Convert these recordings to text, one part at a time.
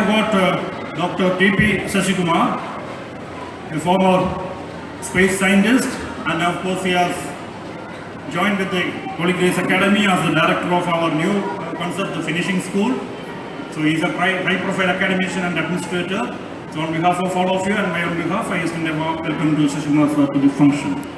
have got Dr. DrTPS-HG, a former space scientist, and of course he has joined with the Holy Grace Academy as the director of our new concept, the finishing school. So he is a high-profile academician and administrator. So on behalf of all of you and my own behalf, I extend a warm welcome to Shashima sir to this function.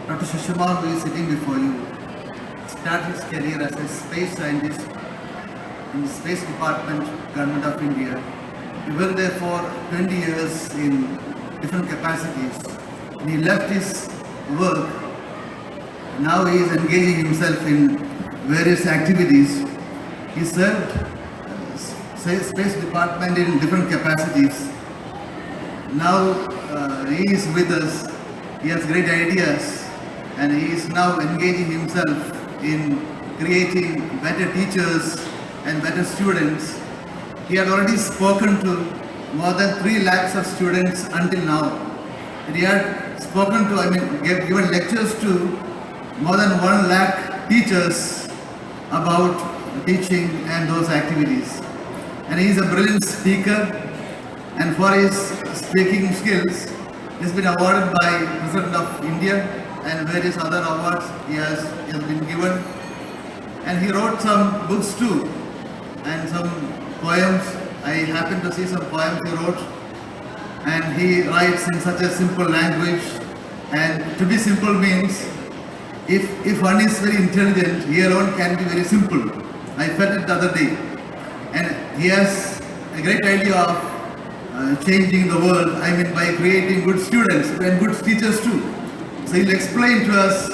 Dr. Shashima, who is sitting before you, started his career as a space scientist in the Space Department, Government of India. He worked there for 20 years in different capacities. And he left his work. Now he is engaging himself in various activities. He served Space Department in different capacities. Now he is with us. He has great ideas and he is now engaging himself in creating better teachers and better students. He had already spoken to more than 3 lakhs of students until now. And he had spoken to, given lectures to more than 1 lakh teachers about teaching and those activities. And he is a brilliant speaker, and for his speaking skills, he has been awarded by President of India and various other awards he has been given. And he wrote some books too, and some poems. I happened to see some poems he wrote, and he writes in such a simple language. And to be simple means, if one is very intelligent, he alone can be very simple. I felt it the other day. And he has a great idea of changing the world, by creating good students and good teachers too. So he will explain to us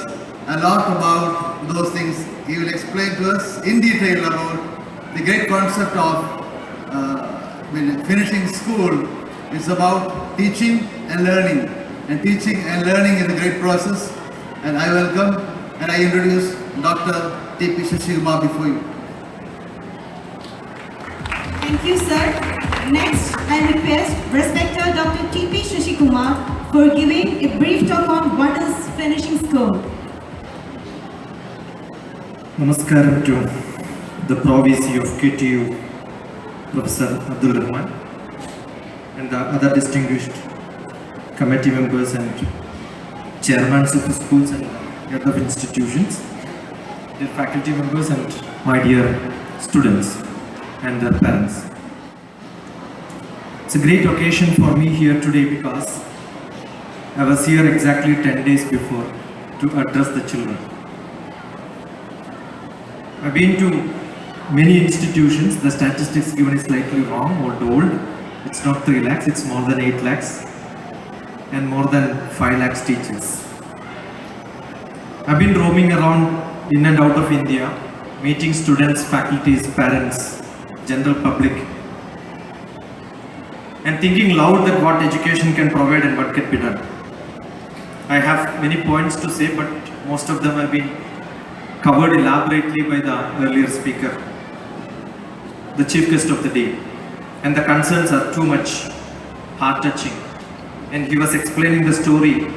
a lot about those things. He will explain to us in detail about the great concept of finishing school. It's about teaching and learning. And teaching and learning is a great process. And I welcome and I introduce Dr. DrTPS-HG before you. Thank you, sir. Next, I request respected Dr. DrTPS-HG for giving a brief talk on what is finishing school. Namaskaram to the Provisee of KTU, Professor Abdul Rahman, and the other distinguished committee members and chairmen of the schools and head of institutions, dear faculty members and my dear students and their parents. It's a great occasion for me here today because I was here exactly 10 days before to address the children. I've been to many institutions. The statistics given is slightly wrong or told. It's not 3 lakhs, it's more than 8 lakhs and more than 5 lakhs teachers. I've been roaming around in and out of India, meeting students, faculties, parents, general public, and thinking loud that what education can provide and what can be done. I have many points to say, but most of them have been covered elaborately by the earlier speaker, the chief guest of the day. And the concerns are too much heart-touching. And he was explaining the story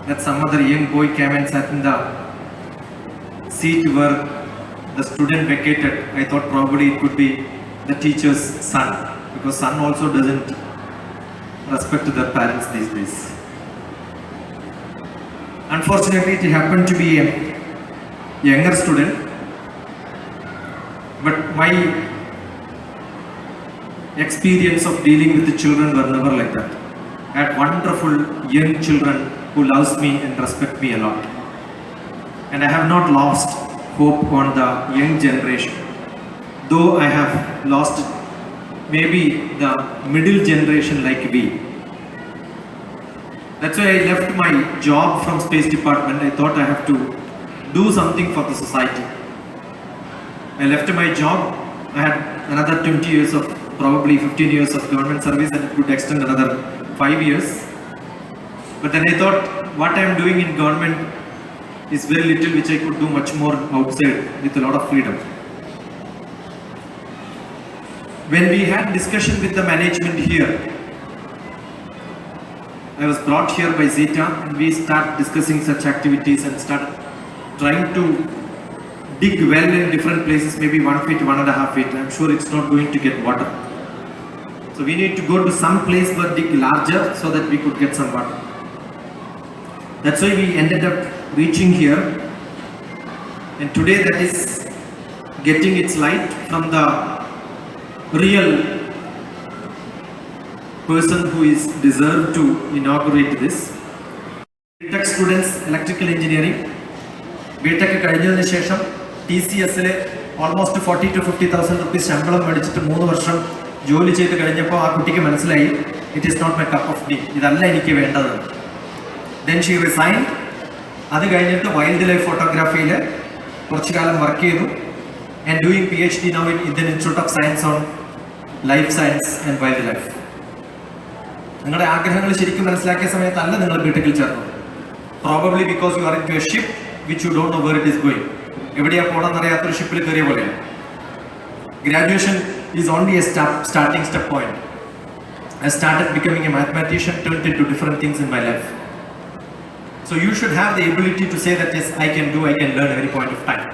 that some other young boy came and sat in the seat where the student vacated. I thought probably it could be the teacher's son, because son also doesn't respect their parents these days. Unfortunately, it happened to be a younger student, but my experience of dealing with the children were never like that. I had wonderful young children who loves me and respect me a lot. And I have not lost hope on the young generation, though I have lost maybe the middle generation like we. That's why I left my job from Space Department. I thought I have to do something for the society. I left my job. I had another 20 years of, probably 15 years of government service, and it could extend another 5 years. But then I thought what I am doing in government is very little, which I could do much more outside with a lot of freedom. when we had discussion with the management here, I was brought here by Zeta and we start discussing such activities and start trying to dig well in different places, maybe 1 feet, 1.5 feet. I'm sure it's not going to get water. So we need to go to some place where dig larger so that we could get some water. That's why we ended up reaching here. And today that is getting its light from the real person who is deserved to inaugurate this. BTech students, electrical engineering. BTech കഴിഞ്ഞതിന് ശേഷം TCS-ൽ almost 40 to 50,000 rupees ശമ്പളം മേടിച്ചിട്ട് 3 വർഷം ജോലി ചെയ്ത് കഴിഞ്ഞപ്പോൾ ആ കുട്ടിക്ക് മനസ്സിലായി it is not my cup of tea. ഇതല്ല എനിക്ക് വേണ്ടത്. Then she resigned. അത് കഴിഞ്ഞിട്ട് വൈൽഡ് ലൈഫ് ഫോട്ടോഗ്രാഫിയിൽ കുറച്ചു കാലം വർക്ക് ചെയ്തു and doing PhD now in Indian Institute of Science on Life Science and Wildlife. നിങ്ങളുടെ ആഗ്രഹങ്ങൾ ശരിക്കും മനസ്സിലാക്കിയ സമയത്തല്ല നിങ്ങൾ BTech-ൽ ചേർന്നത്. Probably because you are into a ship which you don't know where it is going. എവിടെയാ പോകണമെന്ന് അറിയാത്തൊരു ഷിപ്പിൽ കയറിയ പോലെയാണ്. Graduation is only a starting step point. I started becoming a mathematician, turned into different things in my life. So you should have the ability to say that yes, I can learn every point of time.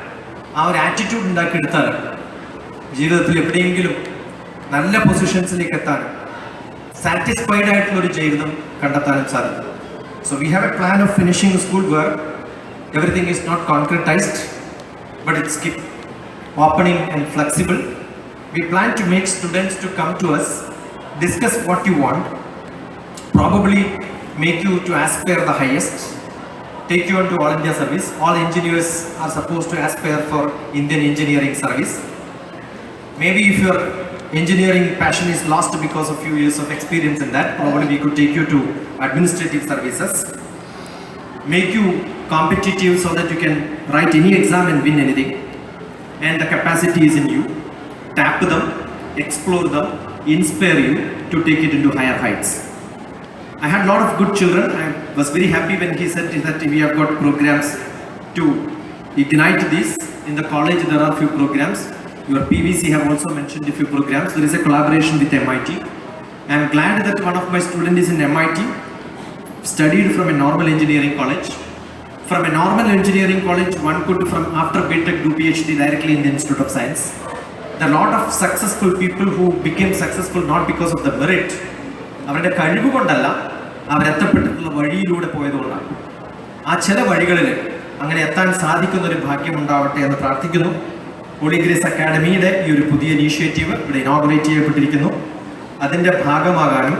ആ ഒരു attitude ഉണ്ടാക്കിയെടുത്താൽ ജീവിതത്തിൽ എവിടെയെങ്കിലും നല്ല പൊസിഷൻസിലേക്ക് എത്താനും satisfied ആയിട്ടുള്ള ഒരു ജീവിതം കണ്ടെത്താനും സാധിക്കും. So we have a plan of finishing a school where everything is not concretized, but it's keep opening and flexible. We plan to make students to come to us, discuss what you want, probably make you to aspire the highest, take you on to all India service. All engineers are supposed to aspire for Indian engineering service. Maybe if your engineering passion is lost because of few years of experience in that, probably we could take you to administrative services, make you competitive so that you can write any exam and win anything, and the capacity is in you. Tap them, explore them, inspire you to take it into higher heights. I had a lot of good children. I was very happy when he said that we have got programs to ignite this. In the college there are few programs. Your PVC have also mentioned a few programs. There is a collaboration with MIT. I am glad that one of my students is in MIT, studied from a normal engineering college. From a normal engineering college, one could from after BTech do PhD directly in the Institute of Science. There are a lot of successful people who became successful not because of the merit. അവരുടെ കഴിവ് കൊണ്ടല്ല, അവരെത്തപ്പെട്ടിട്ടുള്ള വഴിയിലൂടെ പോയതുകൊണ്ടാണ്. ആ ചില വഴികളിൽ അങ്ങനെ എത്താൻ സാധിക്കുന്ന ഒരു ഭാഗ്യം ഉണ്ടാവട്ടെ എന്ന് പ്രാർത്ഥിക്കുന്നു. ഹോളി ഗ്രേസ് അക്കാഡമിയുടെ ഈ ഒരു പുതിയ ഇനീഷ്യേറ്റീവ് ഇവിടെ ഇനോഗ്രേറ്റ് ചെയ്യപ്പെട്ടിരിക്കുന്നു. അതിൻ്റെ ഭാഗമാകാനും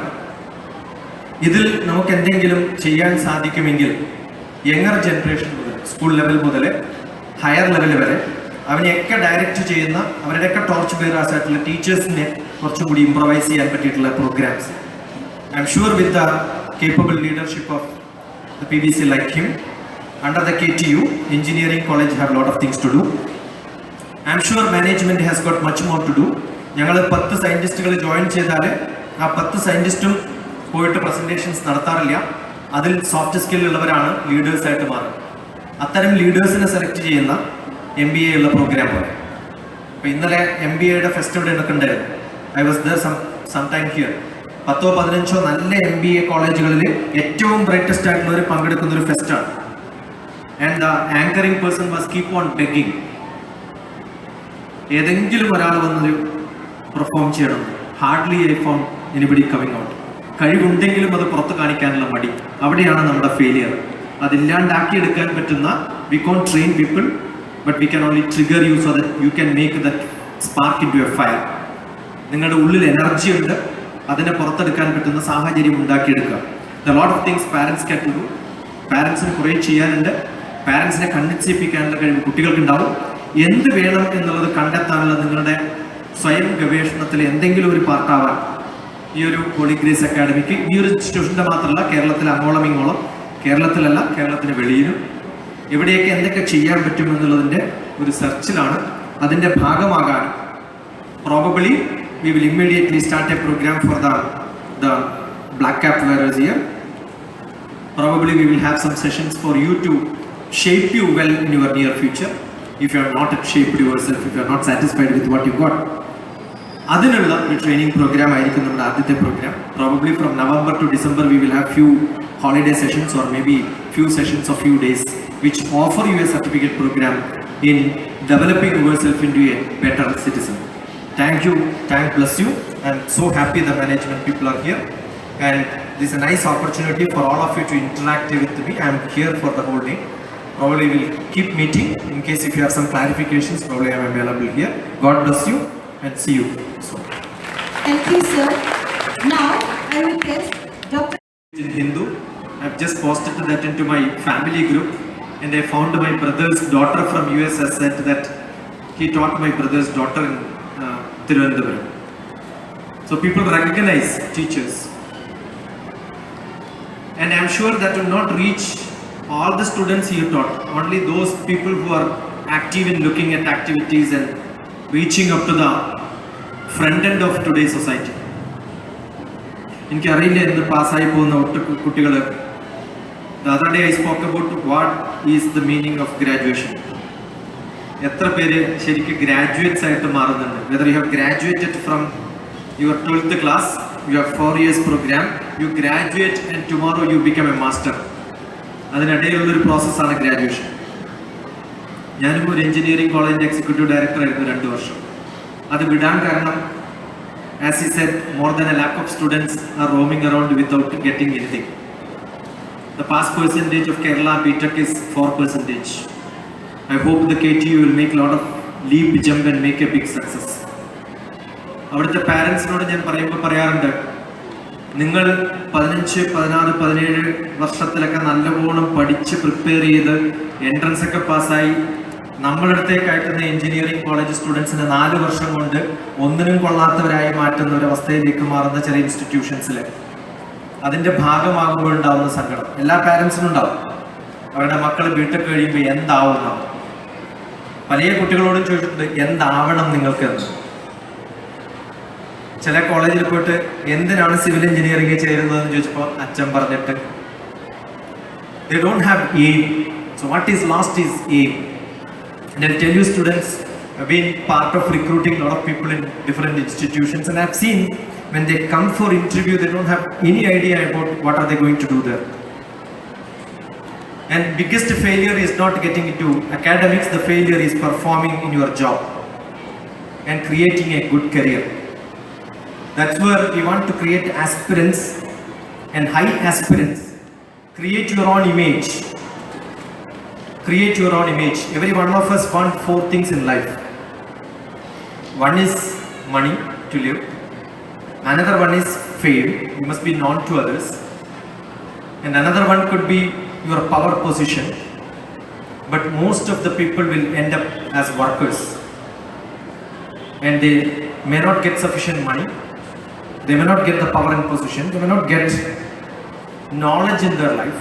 ഇതിൽ നമുക്ക് എന്തെങ്കിലും ചെയ്യാൻ സാധിക്കുമെങ്കിൽ യങ്ങർ ജനറേഷൻ മുതൽ സ്കൂൾ ലെവൽ മുതൽ ഹയർ ലെവൽ വരെ അവനെയൊക്കെ ഡയറക്റ്റ് ചെയ്യുന്ന അവരുടെയൊക്കെ ടോർച്ച് ബെയറേഴ്സ് ആയിട്ടുള്ള ടീച്ചേഴ്സിനെ കുറച്ചും കൂടി ഇംപ്രവൈസ് ചെയ്യാൻ പറ്റിയിട്ടുള്ള programmes. I'm sure with the capable leadership of the PVC like him, under the KTU, engineering college have a lot of things to do. I'm sure management has got much more to do. ഞങ്ങൾ 10 സയൻറ്റിസ്റ്റുകൾ join ചെയ്താൽ ആ 10 സയൻറ്റിസ്റ്റും പോയിട്ട് presentations നടത്താറില്ല. അതിൽ soft സ്കില്ലുള്ളവരാണ് ലീഡേഴ്സായിട്ട് മാറും. അത്തരം ലീഡേഴ്സിനെ select ചെയ്യുന്ന MBA ഉള്ള പ്രോഗ്രാം പോലെ. അപ്പോൾ ഇന്നലെ MBAയുടെ ഫെസ്റ്റ് ഇവിടെ ഉണ്ടായിരുന്നു. I was there some time here. 10-15 നല്ല MBA കോളേജുകളിൽ ഏറ്റവും ബ്രൈറ്റസ്റ്റ് ആയിട്ടുള്ളവർ പങ്കെടുക്കുന്ന ഒരു ഫെസ്റ്റാണ്. And the anchoring person must keep on begging. ഏതെങ്കിലും ഒരാൾ വന്നൊരു പെർഫോം ചെയ്യണം. Hardly I found anybody coming out. കഴിവുണ്ടെങ്കിലും അത് പുറത്ത് കാണിക്കാനുള്ള മടി, അവിടെയാണ് നമ്മുടെ ഫെയിലിയർ. അതില്ലാണ്ടാക്കിയെടുക്കാൻ പറ്റുന്ന we can't train people, but we can only trigger you so that you can make that spark into a fire. നിങ്ങളുടെ ഉള്ളിൽ എനർജി ഉണ്ട്, അതിനെ പുറത്തെടുക്കാൻ പറ്റുന്ന സാഹചര്യം ഉണ്ടാക്കിയെടുക്കുക. The lot of things parents can do. പാരൻസിന് കുറേ ചെയ്യാനുണ്ട്. പാരൻസിനെ കൺവിൻസ് ചെയ്യിപ്പിക്കാനുള്ള കഴിവ് കുട്ടികൾക്കുണ്ടാവും. എന്ത് വേണം എന്നുള്ളത് കണ്ടെത്താനുള്ള നിങ്ങളുടെ സ്വയം ഗവേഷണത്തിൽ എന്തെങ്കിലും ഒരു പാർട്ടാവാൻ ഈ ഒരു ഹോളി ഗ്രേസ് അക്കാഡമിക്ക്, ഈ ഒരു ഇൻസ്റ്റിറ്റ്യൂഷൻ്റെ മാത്രമല്ല കേരളത്തിൽ അങ്ങോളം ഇങ്ങോളം, കേരളത്തിലല്ല കേരളത്തിന് വെളിയിലും എവിടെയൊക്കെ എന്തൊക്കെ ചെയ്യാൻ പറ്റുമെന്നുള്ളതിൻ്റെ ഒരു സെർച്ചിലാണ്. അതിൻ്റെ ഭാഗമാകാനും probably we will immediately start a program for the black cap wearers here. Probably we will have some sessions for you to shape you well in your near future. If you are not shaped yourself, if you are not satisfied with what you got, അതിനുള്ള ഒരു training programme ആയിരിക്കും നമ്മുടെ ആദ്യത്തെ programme. Probably from November to December we will have few holiday sessions or maybe few sessions of few days which offer you a certificate program in developing yourself into a better citizen. Thank you, bless you. I'm so happy the management people are here, and this is a nice opportunity for all of you to interact with me. I'm here for the whole day. Probably we'll keep meeting in case if you have some clarifications. Probably I'm available here. God bless you and see you. So, Thank you, sir. Now, I request Dr. in Hindu, I've just posted that into my family group, and I found my brother's daughter from US has said that he taught my brother's daughter in Tirunelveli. So people recognize teachers, and I'm sure that will not reach all the students he taught. Only those people who are active in looking at activities and reaching up to the front end of today's society. എനിക്കറിയില്ല എന്ത് പാസ്സായി പോകുന്ന കുട്ടികൾ. The other day I spoke about what is the meaning of graduation. എത്ര പേര് ശരിക്കും graduates ആയിട്ട് മാറുന്നുണ്ട്? Whether you have graduated from your 12th class, you have 4 years program, you graduate and tomorrow you become a master. അതിനിടയിലുള്ളൊരു പ്രോസസ്സാണ് graduation. ഞാനിപ്പോൾ ഒരു engineering കോളേജിൻ്റെ executive director ആയിരുന്നു 2 വർഷം. അത് വിടാൻ കാരണം, as he said, more than 1 lakh of students are roaming around without getting anything. The pass percentage of Kerala BTech is 4%. I hope the KTU will make a lot of leap jump and make a big success. അവിടുത്തെ പാരൻസിനോട് ഞാൻ പറയാറുണ്ട്, നിങ്ങൾ 15, 16, 17 വർഷത്തിലൊക്കെ നല്ലവണ്ണം പഠിച്ച് prepare ചെയ്ത് entrance ഒക്കെ പാസ്സായി നമ്മളടുത്തേക്ക് അയക്കുന്ന എഞ്ചിനീയറിംഗ് കോളേജ് സ്റ്റുഡൻസിനെ 4 വർഷം കൊണ്ട് ഒന്നിനും കൊള്ളാത്തവരായി മാറ്റുന്ന ഒരു അവസ്ഥയിലേക്ക് മാറുന്ന ചില ഇൻസ്റ്റിറ്റ്യൂഷൻസിൽ അതിൻ്റെ ഭാഗമാകുമ്പോഴുണ്ടാവുന്ന സങ്കടം എല്ലാ പാരൻസിനും ഉണ്ടാവും. അവരുടെ മക്കൾ ബിടെക് കഴിയുമ്പോൾ എന്താവുന്നാവും. പല കുട്ടികളോടും ചോദിച്ചിട്ടുണ്ട്, എന്താവണം നിങ്ങൾക്കെന്ന്. ചില കോളേജിൽ പോയിട്ട് എന്തിനാണ് സിവിൽ എഞ്ചിനീയറിംഗ് ചേരുന്നതെന്ന് ചോദിച്ചപ്പോൾ അച്ഛൻ പറഞ്ഞിട്ട് they don't have aim. So what is lost is aim. And I'll tell you, students, I've been part of recruiting a lot of people in different institutions, and I've seen when they come for interview, they don't have any idea about what are they going to do there. And biggest failure is not getting into academics, the failure is performing in your job and creating a good career. That's where we want to create aspirants and high aspirants. Create your own image. Create your own image. Every one of us want 4 things in life. One is money to live. Another one is fame. You must be known to others. And another one could be your power position. But most of the people will end up as workers. And they may not get sufficient money. They may not get the power and position. They may not get knowledge in their life.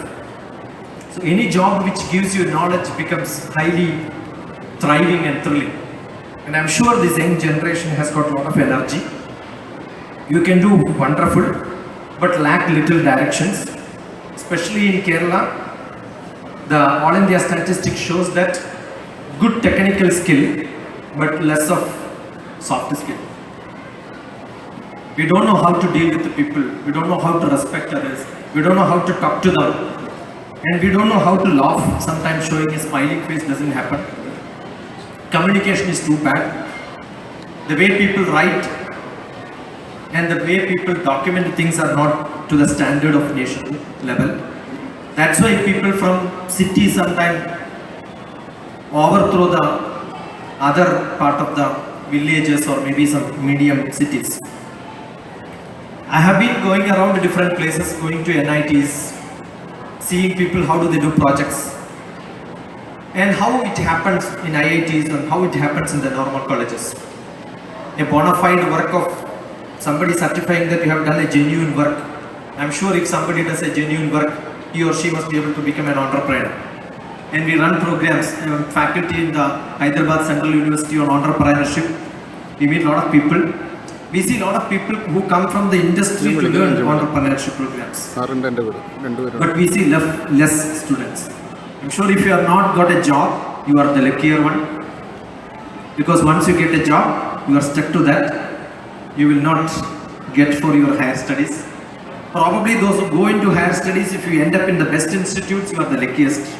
So any job which gives you knowledge becomes highly thriving and thrilling. And I'm sure this young generation has got a lot of energy. You can do wonderful, but lack little directions. Especially in Kerala, the All India statistics shows that good technical skill, but less of soft skill. We don't know how to deal with the people. We don't know how to respect others. We don't know how to talk to them. And we don't know how to laugh. Sometimes showing a smiling face doesn't happen. Communication is too bad. The way people write and the way people document things are not to the standard of nation level. That's why people from cities sometimes overthrow the other part of the villages or maybe some medium cities. I have been going around different places, going to NITs, seeing people how do they do projects and how it happens in IITs and how it happens in the normal colleges. A bona fide work of somebody certifying that you have done a genuine work. I'm sure if somebody does a genuine work, he or she must be able to become an entrepreneur. And we run programs, faculty in the Hyderabad Central University on entrepreneurship. We meet a lot of people. We see a lot of people who come from the industry to learn entrepreneurship programs. But we see less students. I'm sure if you have not got a job, you are the luckier one. Because once you get a job, you are stuck to that. you will not get for your higher studies. Probably those who go into higher studies, if you end up in the best institutes, you are the luckiest.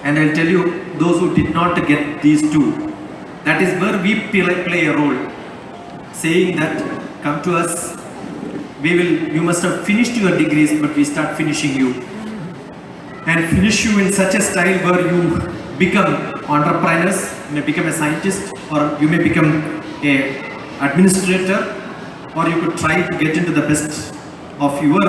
And I'll tell you, those who did not get these two, that is where we play a role, saying that, come to us, you must have finished your degrees, but we start finishing you. And finish you in such a style where you become entrepreneurs, you may become a scientist, or you may become a administrator, or you could try to get into the best of your